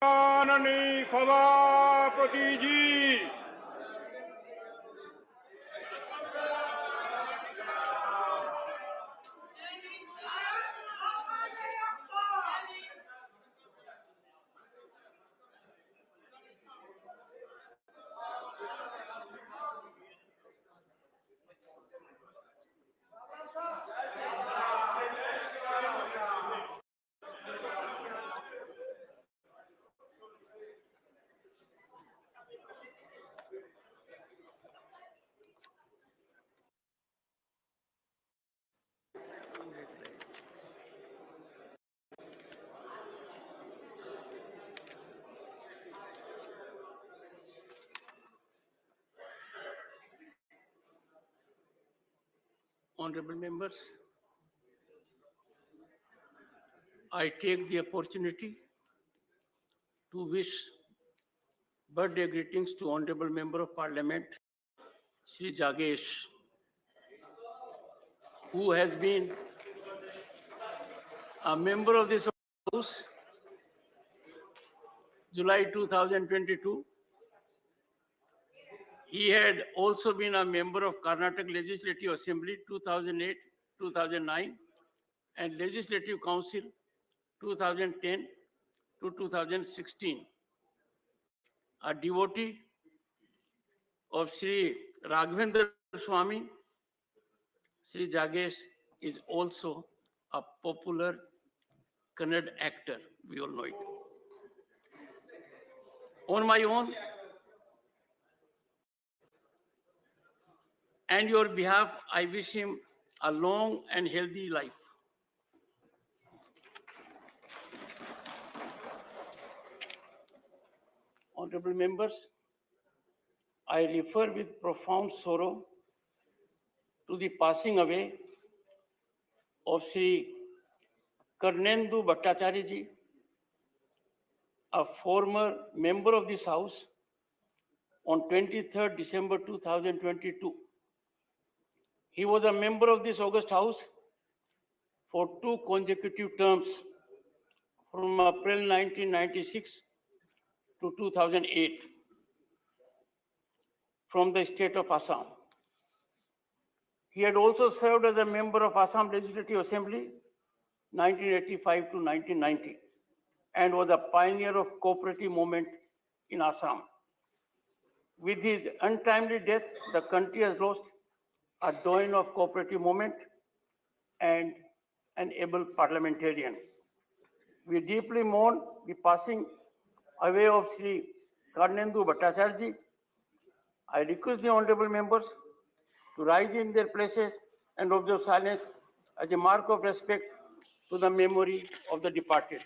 माननीय सभापति जी, honorable members, I take the opportunity to wish birthday greetings to Honorable Member of Parliament, Shri Jagesh, who has been a member of this House July 2022. He had also been a member of Karnataka Legislative Assembly 2008-2009 and Legislative Council 2010 to 2016. A devotee of Sri Raghavendra Swami, Sri Jagesh is also a popular Kannada actor. We all know it. On my own and your behalf, I wish him a long and healthy life. Honorable members, I refer with profound sorrow to the passing away of Sri Karnendu Bhattacharya ji, a former member of this House, on 23rd December 2022. He was a member of this August House for 2 consecutive terms from April 1996 to 2008 from the state of Assam. He had also served as a member of Assam Legislative Assembly 1985 to 1990 and was a pioneer of cooperative movement in Assam. With his untimely death, the country has lost a doyen of cooperative movement and an able parliamentarian. We deeply mourn the passing away of Sri Karnendu Bhattacharya ji. I request the honorable members to rise in their places and observe silence as a mark of respect to the memory of the departed.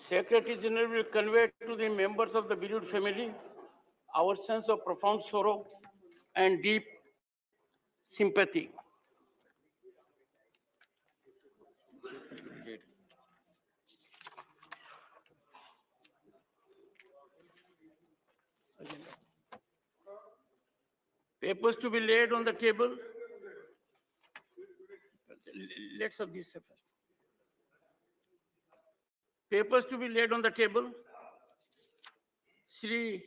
Secretary General will convey to the members of the bereaved family our sense of profound sorrow and deep sympathy. Papers to be laid on the table. Let's have this first. Papers to be laid on the table. Shri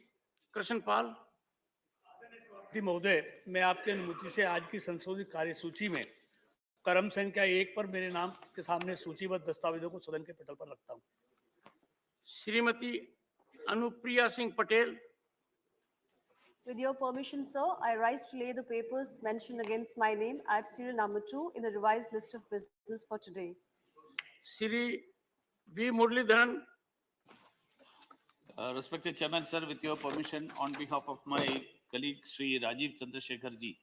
Krishnapal. महोदय, मैं आपके अनुमति से आज की संशोधित कार्यसूची में क्रम संख्या 1 पर मेरे नाम के सामने सूचीबद्ध दस्तावेजों को सदन के पटल पर रखता हूं। Shrimati Anupriya Singh Patel. With your permission, sir, I rise to lay the papers mentioned against my name at serial number 2 in the revised list of business for today. Shri V. Muralidharan. Respected Chairman, sir, with your permission, on behalf of my colleague Sri Rajiv Chandrasekhar ji,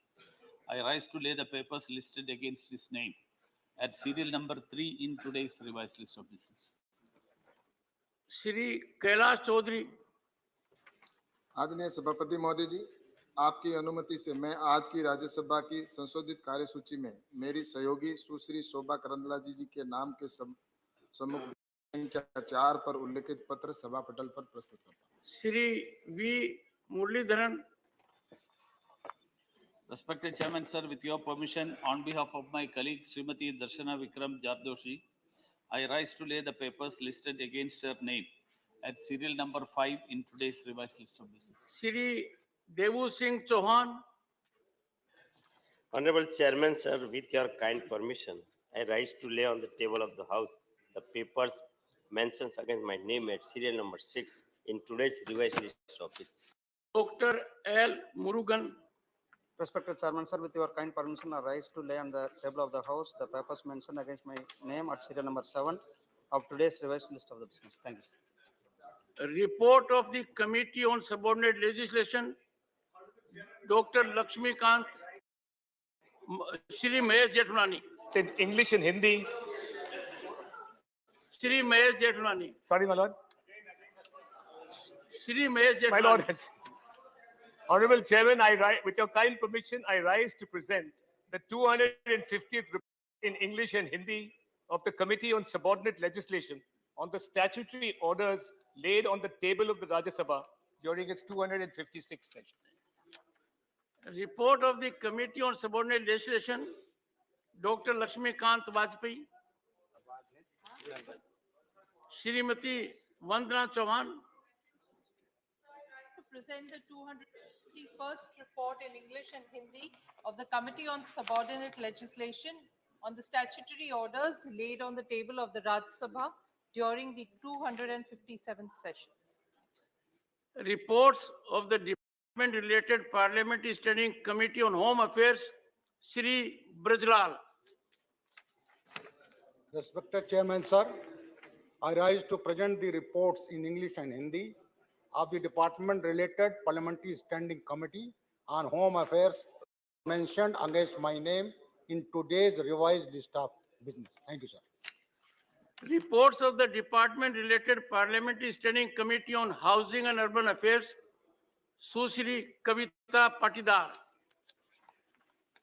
I rise to lay the papers listed against his name at serial number 3 in today's revised list of business. Shri Kailash Chaudhary. आदरणीय सभापति महोदय जी, आपकी अनुमति से मैं आज की राज्यसभा की संशोधित कार्यसूची में मेरी सहयोगी सुश्री शोभा करंदलाजी जी के नाम के सम्मुख संख्या 4 पर उल्लेखित पत्र सभा पटल पर प्रस्तुत करता हूँ। Shri V Muraleedharan. Respected Chairman, sir, with your permission, on behalf of my colleague Srimati Darshana Vikram Jardoshi, I rise to lay the papers listed against her name at serial number 5 in today's revised list of business. Shri Devu Singh Chauhan. Honorable Chairman, sir, with your kind permission, I rise to lay on the table of the House the papers mentioned against my name at serial number 6 in today's revised list of business. Doctor L Murugan. Respected Chairman, sir, with your kind permission, I rise to lay on the table of the House the papers mentioned against my name at serial number 7 of today's revised list of the business. Thank you, sir. Report of the Committee on Subordinate Legislation, Dr. Lakshmikant, Shri Mahesh Jethmalani. In English and Hindi. Shri Mahesh Jethmalani. Sorry, my lord. Shri Mahesh Jethmalani. My lord, Honorable Chairman, with your kind permission, I rise to present the 250th report in English and Hindi of the Committee on Subordinate Legislation on the statutory orders laid on the table of the Rajya Sabha during its 256th session. Report of the Committee on Subordinate Legislation, Dr. Lakshmikant Vajpayee, Shrimati Vandana Chauhan. To present the 251st report in English and Hindi of the Committee on Subordinate Legislation on the statutory orders laid on the table of the Rajya Sabha during the 257th session. Reports of the Department-related Parliamentary Standing Committee on Home Affairs, Shri Brajlal. Respected Chairman, sir, I rise to present the reports in English and Hindi of the Department-related Parliamentary Standing Committee on Home Affairs mentioned against my name in today's revised list of business. Thank you, sir. Reports of the Department-related Parliamentary Standing Committee on Housing and Urban Affairs, Sushri Kavita Patidar.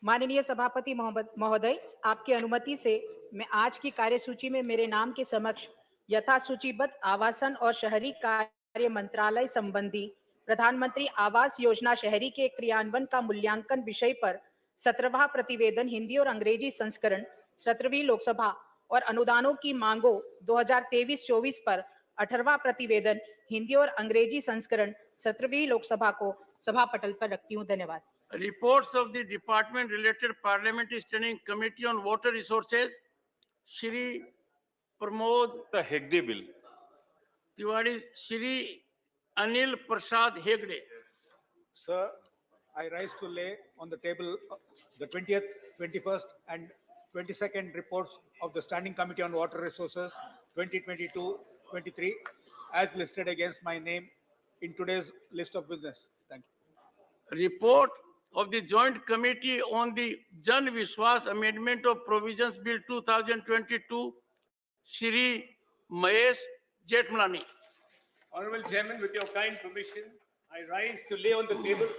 माननीय सभापति महोदय, आपकी अनुमति से मैं आज की कार्यसूची में मेरे नाम के समक्ष यथासूचीबद्ध आवासन और शहरी कार्य मंत्रालय संबंधी प्रधानमंत्री आवास योजना शहरी के क्रियान्वयन का मूल्यांकन विषय पर 17वां प्रतिवेदन हिंदी और अंग्रेजी संस्करण 17वीं लोकसभा और अनुदानों की मांगों 2023-24 पर 18वां प्रतिवेदन हिंदी और अंग्रेजी संस्करण 17वीं लोकसभा को सभा पटल पर रखती हूं। धन्यवाद। Reports of the Department-related Parliamentary Standing Committee on Water Resources, Shri Pramod Hegde bill. Tiwari, Shri Anil Prasad Hegde. Sir, I rise to lay on the table the 20th, 21st and 22nd reports of the Standing Committee on Water Resources 2022-23 as listed against my name in today's list of business. Thank you. Report of the Joint Committee on the Jan Vishwas Amendment of Provisions Bill 2022, Shri Mahesh Jethmalani. Honorable Chairman, with your kind permission, I rise to lay on the table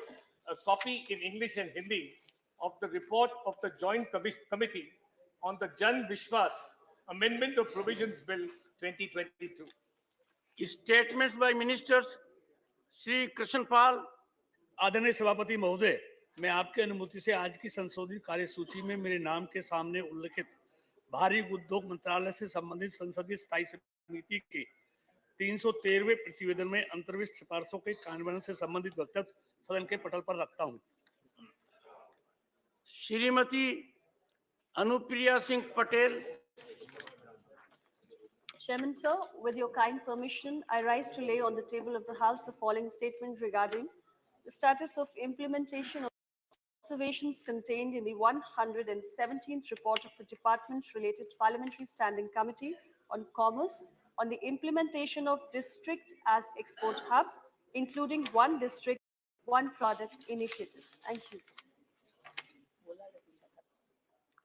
a copy in English and Hindi of the report of the Joint Committee on the Jan Vishwas Amendment of Provisions Bill 2022. Statements by Ministers, Shri Krishnapal. आदरणीय सभापति महोदय, मैं आपके अनुमति से आज की संशोधित कार्यसूची में मेरे नाम के सामने उल्लेखित भारी उद्योग मंत्रालय से संबंधित संसदीय स्थायी समिति के 313वें प्रतिवेदन में अंतर्विष्ट सिफारिशों के कार्यान्वयन से संबंधित वक्तव्य सदन के पटल पर रखता हूं। Shrimati Anupriya Singh Patel. Chairman, sir, with your kind permission, I rise to lay on the table of the House the following statement regarding the status of implementation of observations contained in the 117th report of the Department-related Parliamentary Standing Committee on Commerce on the implementation of district as export hubs, including one district, one product initiative. Thank you.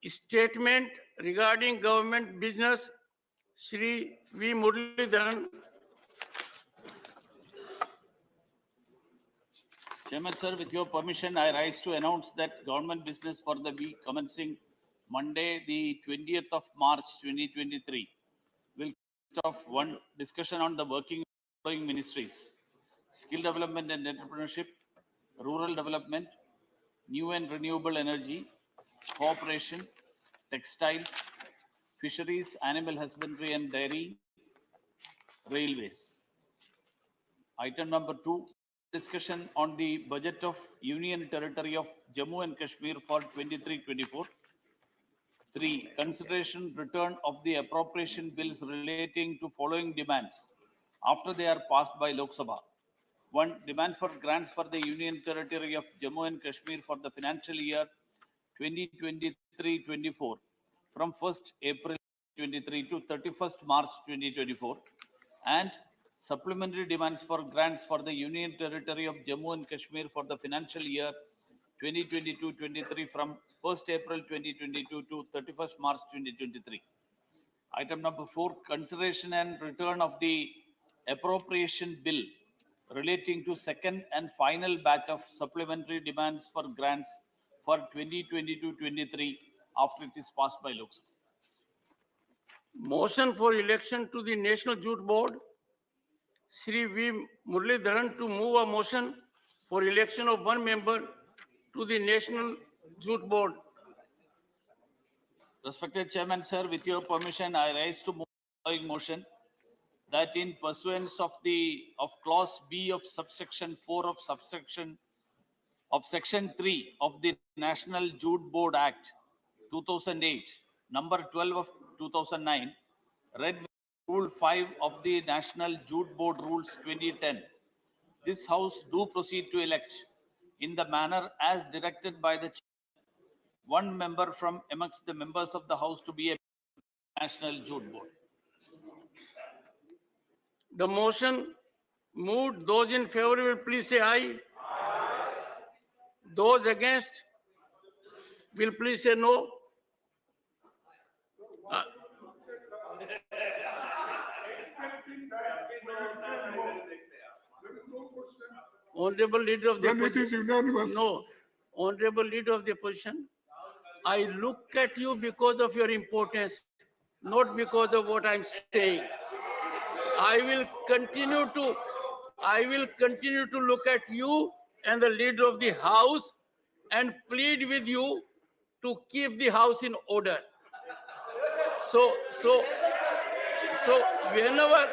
Statement regarding government business, Shri V. Muralidharan. Chairman, sir, with your permission, I rise to announce that government business for the week commencing Monday, the 20th of March 2023 will consist of one discussion on the working of the following ministries: skill development and entrepreneurship, rural development, new and renewable energy, cooperation, textiles, fisheries, animal husbandry and dairy, railways. Item number 2, discussion on the budget of Union Territory of Jammu and Kashmir for 23-24. 3, consideration return of the appropriation bills relating to following demands after they are passed by Lok Sabha. 1, demand for grants for the Union Territory of Jammu and Kashmir for the financial year 2023-24 from 1st April 23 to 31st March 2024, and supplementary demands for grants for the Union Territory of Jammu and Kashmir for the financial year 2022-23 from 1st April 2022 to 31st March 2023. Item number 4, consideration and return of the appropriation bill relating to second and final batch of supplementary demands for grants for 2022-23 after it is passed by Lok Sabha. Motion for election to the National Jute Board. Shri V. Muralidharan to move a motion for election of one member to the National Jute Board. Respected Chairman, sir, with your permission, I rise to move the following motion that in pursuance of clause B of subsection 4 of section 3 of the National Jute Board Act 2008, number 12 of 2009, read with Rule 5 of the National Jute Board Rules 2010, this House do proceed to elect in the manner as directed by the Chairman, one member from amongst the members of the House to be a National Jute Board. The motion moved. Those in favor will please say aye. Those against will please say no. Honorable Leader of the Then it is unanimous. No, Honorable Leader of the Opposition, I look at you because of your importance, not because of what I'm saying. I will continue to look at you and the Leader of the House and plead with you to keep the House in order. So whenever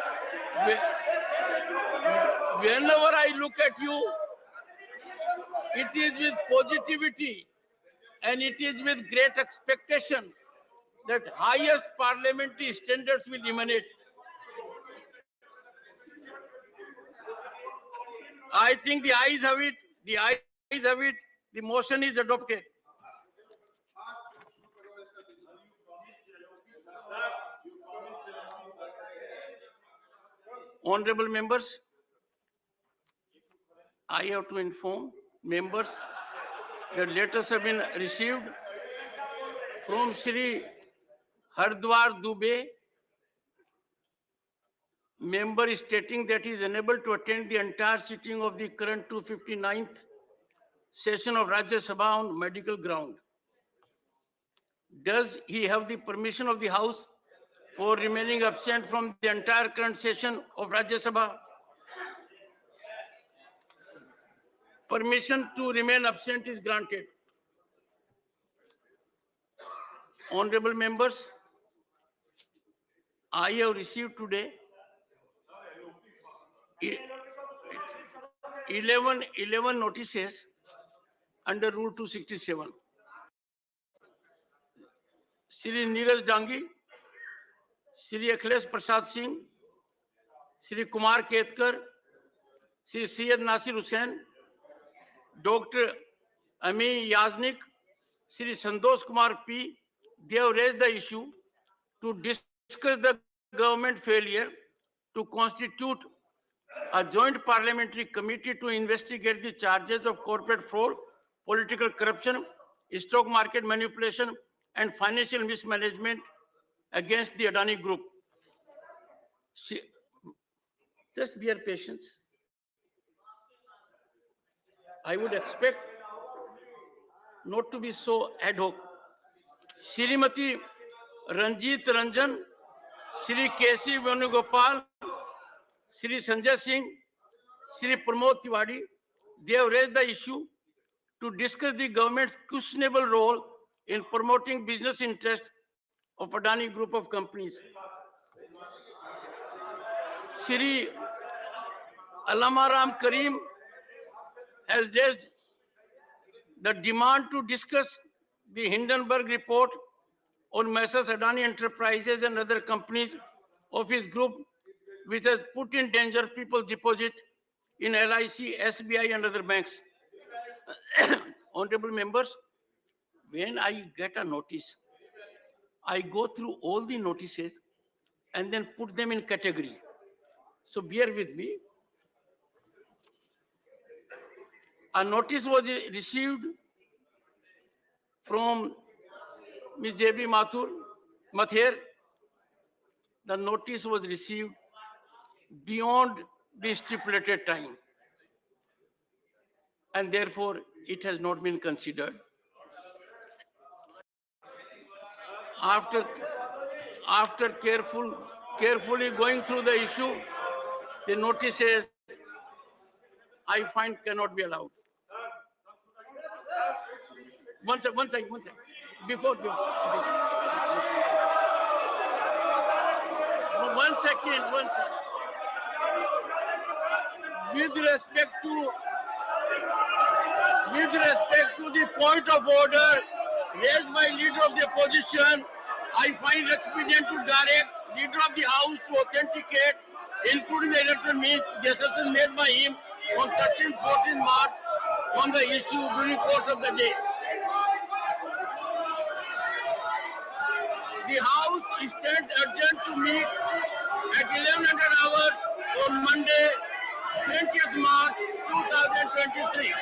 I look at you, it is with positivity and it is with great expectation that highest parliamentary standards will emanate. I think the ayes have it. The ayes have it. The motion is adopted. Honorable members, I have to inform members that letters have been received from Shri Hardwar Dubey, member stating that he is unable to attend the entire sitting of the current 259th session of Rajya Sabha on medical ground. Does he have the permission of the House for remaining absent from the entire current session of Rajya Sabha? Permission to remain absent is granted. Honorable members, I have received today 11 notices under Rule 267. Shri Neeraj Dangi, Shri Akhilesh Prasad Singh, Shri Kumar Ketkar, Shri Syed Nasir Hussain, Dr. Ami Yaznik, Shri Santosh Kumar P. They have raised the issue to discuss the government failure to constitute a joint parliamentary committee to investigate the charges of corporate fraud, political corruption, stock market manipulation, and financial mismanagement against the Adani Group. Just bear patience. I would expect not to be so ad hoc. Shrimati Ranjit Ranjan, Shri K.C. Venugopal, Shri Sanjay Singh, Shri Pramod Tiwari, they have raised the issue to discuss the government's questionable role in promoting business interests of Adani Group of companies. Shri Alamaram Karim has raised the demand to discuss the Hindenburg report on Messrs. Adani Enterprises and other companies of his group, which has put in danger people's deposit in LIC, SBI, and other banks. Honorable members, when I get a notice, I go through all the notices and then put them in category. So bear with me. A notice was received from Ms. J.B. Mathur. The notice was received beyond the stipulated time, and therefore it has not been considered. After carefully going through the issue, the notices I find cannot be allowed. One second. Before. One second. With respect to the point of order raised by leader of the opposition, I find expedient to direct leader of the house to authenticate, including the electoral means, the assertion made by him on 13-14 March on the issue during course of the day. The House stands urgent to meet at 1100 hours on Monday, 20th March 2023.